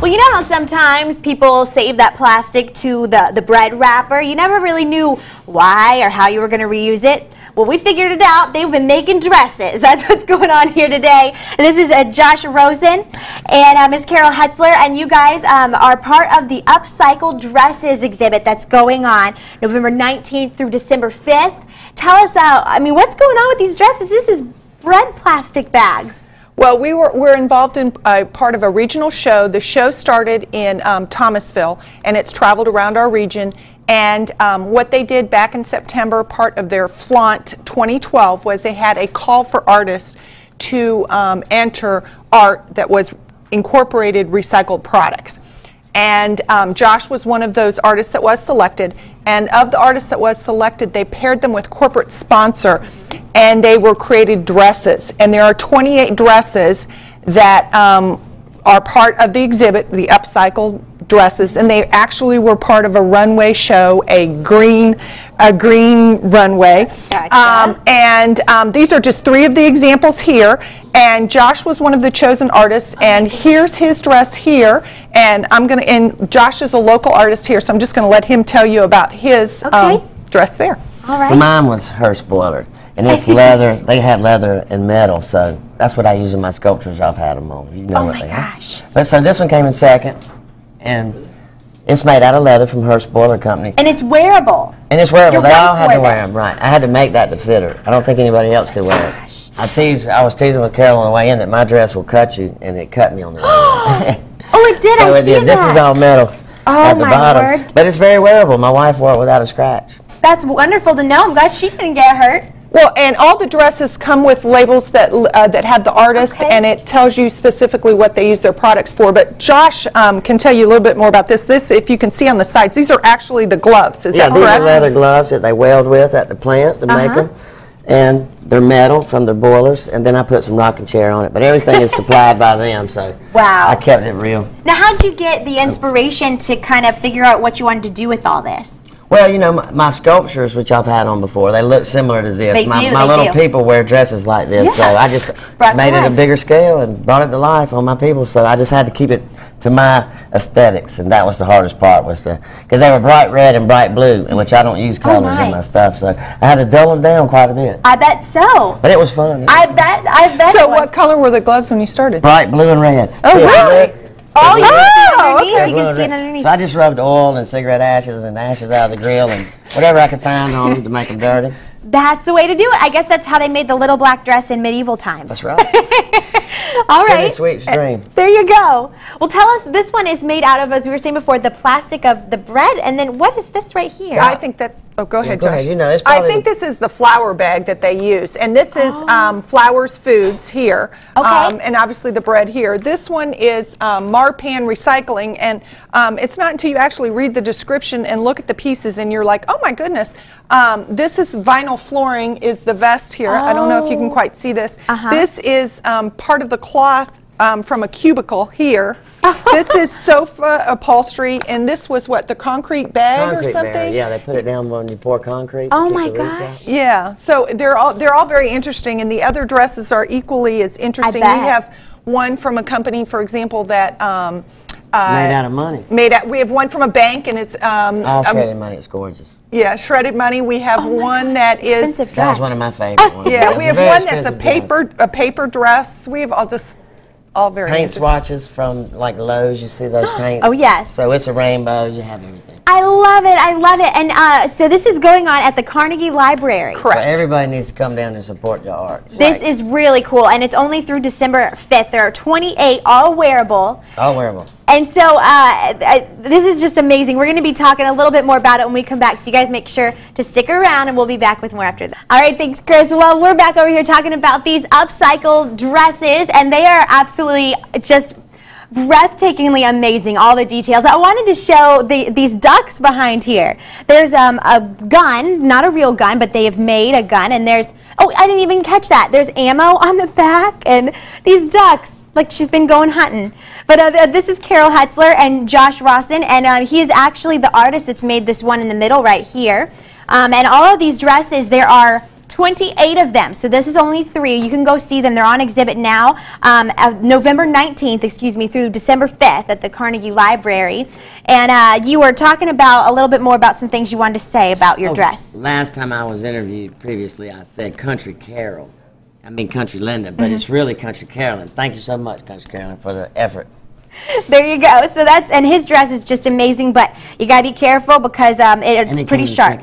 Well, you know how sometimes people save that plastic to the bread wrapper? You never really knew why or how you were going to reuse it. Well, we figured it out. They've been making dresses. That's what's going on here today. And this is Josh Rosen and Miss Carol Hetzler, and you guys are part of the Upcycled Dresses exhibit that's going on November 19th through December 5th. Tell us, I mean, what's going on with these dresses? This is bread plastic bags. Well, we're involved in part of a regional show. The show started in Thomasville, and it's traveled around our region. And what they did back in September, part of their Flaunt 2012, was they had a call for artists to enter art that was incorporated recycled products. And Josh was one of those artists that was selected. And of the artists that was selected, they paired them with corporate sponsor, and they were created dresses. And there are 28 dresses that are part of the exhibit, the Upcycled dresses, and they actually were part of a runway show, a green runway. Gotcha. These are just 3 of the examples here, and Josh was one of the chosen artists, and here's his dress here, and Josh is a local artist here, so I'm just going to let him tell you about his dress there. All right. Well, mine was Hearst boiler, and it's leather. They had leather and metal, so that's what I use in my sculptures. I've had them on. You know what they are. But so this one came in second. And it's made out of leather from Hearst Boiler Company. And it's wearable. And it's wearable. They all had to wear them, right. I had to make that to fit her. I don't think anybody else could wear it. I was teasing with Carol on the way in that my dress will cut you, and it cut me on the way in. Oh, it did. So I it see did. that. This is all metal at the bottom. Word. But it's very wearable. My wife wore it without a scratch. That's wonderful to know. I'm glad she didn't get hurt. Well, and all the dresses come with labels that have the artist, and it tells you specifically what they use their products for. But Josh can tell you a little bit more about this. This, if you can see on the sides, these are actually the gloves. Is that correct? Yeah, these are leather gloves that they weld with at the plant to make them. And they're metal from their boilers, and then I put some rocking chair on it. But everything is supplied by them, so I kept it real. Now, how did you get the inspiration to kind of figure out what you wanted to do with all this? Well, you know, my sculptures, which I've had on before, they look similar to this. They my little people wear dresses like this, so I just made it a bigger scale and brought it to life on my people. So I just had to keep it to my aesthetics, and that was the hardest part, was because they were bright red and bright blue, in which I don't use colors in my stuff, so I had to dull them down quite a bit. I bet so. But it was fun. I bet. So what color were the gloves when you started? Bright blue and red. Oh, really? Oh, you okay. You can see it underneath. So I just rubbed oil and cigarette ashes and ashes out of the grill and whatever I could find on them to make them dirty. That's the way to do it. I guess that's how they made the little black dress in medieval times. That's right. All right. Sweet dream. There you go. Well, tell us, this one is made out of, as we were saying before, the plastic of the bread. And then what is this right here? I think that, go ahead, Josh. Ahead. You know, it's I think this is the flour bag that they use. And this is Flowers Foods here. And obviously the bread here. This one is Marpan Recycling. And it's not until you actually read the description and look at the pieces and you're like, oh my goodness. This is vinyl flooring is the vest here. I don't know if you can quite see this. This is part of the cloth from a cubicle here. This is sofa upholstery, and this was what, the concrete bag or something? Bag. Yeah, they put it down when you pour concrete. Oh my gosh. Yeah, so they're all very interesting, and the other dresses are equally as interesting. We have one from a company, for example, that made out of money. We have one from a bank, and it's all shredded money. It's gorgeous. Yeah, shredded money. We have one that is that was one of my favorite ones. Yeah, we have one that's a paper dress. We have all very paint swatches from like Lowe's. You see those paint? Oh yes. So it's a rainbow. You have everything. I love it. I love it. And so this is going on at the Carnegie Library. Correct. So everybody needs to come down and support your art. This is really cool, and it's only through December 5th. There are 28, all wearable. All wearable. And so this is just amazing. We're going to be talking a little bit more about it when we come back, so you guys make sure to stick around, and we'll be back with more after that. All right, thanks, Chris. Well, we're back over here talking about these upcycled dresses, and they are absolutely just breathtakingly amazing, all the details. I wanted to show these ducks behind here. There's a gun, not a real gun, but they have made a gun, and there's, oh, I didn't even catch that. There's ammo on the back, and these ducks, like she's been going hunting. But this is Carol Hetzler and Josh Rosen, and he is actually the artist that's made this one in the middle right here. And all of these dresses, there are 28 of them. So this is only 3. You can go see them. They're on exhibit now, November 19th, excuse me, through December 5th at the Carnegie Library. And you were talking about a little bit more about some things you wanted to say about your dress. Last time I was interviewed previously, I said Country Carol. I mean Country Linda, but it's really Country Carolyn. Thank you so much, Country Carolyn, for the effort. There you go. So and his dress is just amazing, but you gotta be careful because it's pretty sharp.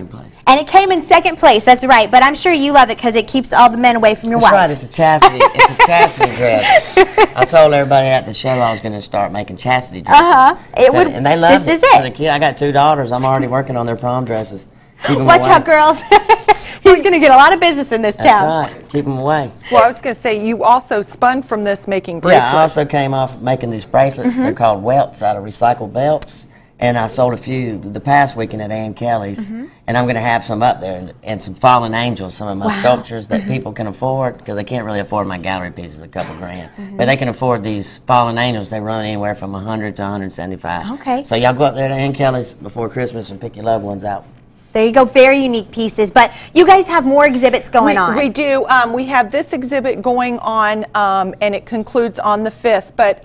And it came in 2nd place. That's right. But I'm sure you love it because it keeps all the men away from your wife. That's right. It's a chastity. It's a chastity dress. I told everybody at the show I was going to start making chastity dresses. And they love it. This is it. For the kid, I got 2 daughters. I'm already working on their prom dresses. Watch out, girls. He's going to get a lot of business in this town. That's right. Keep them away. Well, I was going to say, you also spun from this making bracelets. Yeah, I also came off making these bracelets. They're called welts out of recycled belts. And I sold a few the past weekend at Ann Kelly's. And I'm going to have some up there and some fallen angels, some of my sculptures that people can afford because they can't really afford my gallery pieces, a couple grand. But they can afford these fallen angels. They run anywhere from $100 to $175. Okay. So y'all go up there to Ann Kelly's before Christmas and pick your loved ones out. There you go, very unique pieces. But you guys have more exhibits going on. We do. We have this exhibit going on, and it concludes on the 5th. But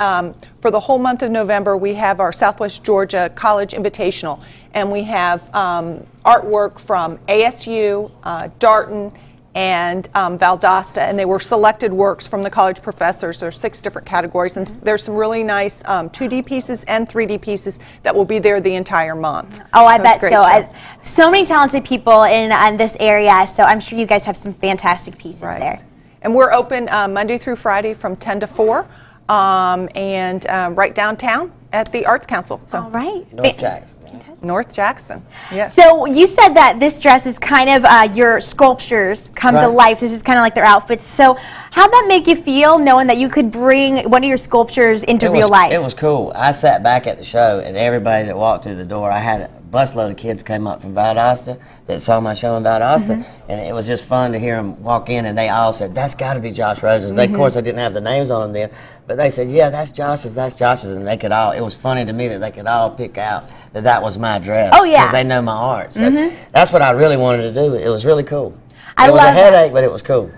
for the whole month of November, we have our Southwest Georgia College Invitational, and we have artwork from ASU, Darton, and Valdosta, and they were selected works from the college professors. There's 6 different categories, and there's some really nice 2D pieces and 3D pieces that will be there the entire month. Oh, I bet so. So many talented people in this area, so I'm sure you guys have some fantastic pieces there. And we're open Monday through Friday from 10 to 4, and right downtown at the Arts Council. So. All right. North Jackson. North Jackson, yes. So you said that this dress is kind of your sculptures come to life. This is kind of like their outfits. So how'd that make you feel knowing that you could bring one of your sculptures into real life? It was cool. I sat back at the show and everybody that walked through the door, I had a busload of kids came up from Valdosta that saw my show in Valdosta, and it was just fun to hear them walk in and they all said, that's got to be Josh Rose's. Of course, I didn't have the names on them then, but they said, yeah, that's Josh's, and they could all, it was funny to me that they could all pick out that was my dress. Oh, yeah. Because they know my art. So that's what I really wanted to do. It was really cool. It was a headache, but it was cool.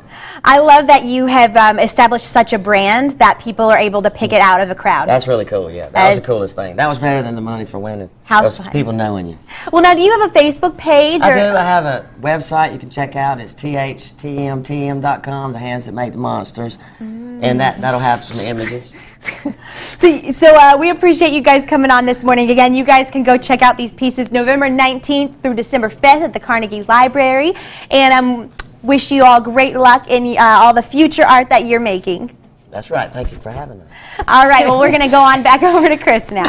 I love that you have established such a brand that people are able to pick it out of a crowd. That's really cool, yeah. That was the coolest thing. That was better than the money for winning. How fun. People knowing you. Well, now, do you have a Facebook page? I do. I have a website you can check out. It's thtmtm.com, the hands that make the monsters. And that'll have some images. So we appreciate you guys coming on this morning. Again, you guys can go check out these pieces November 19th through December 5th at the Carnegie Library. And wish you all great luck in all the future art that you're making. That's right. Thank you for having us. All right. Well, we're going to go on back over to Chris now.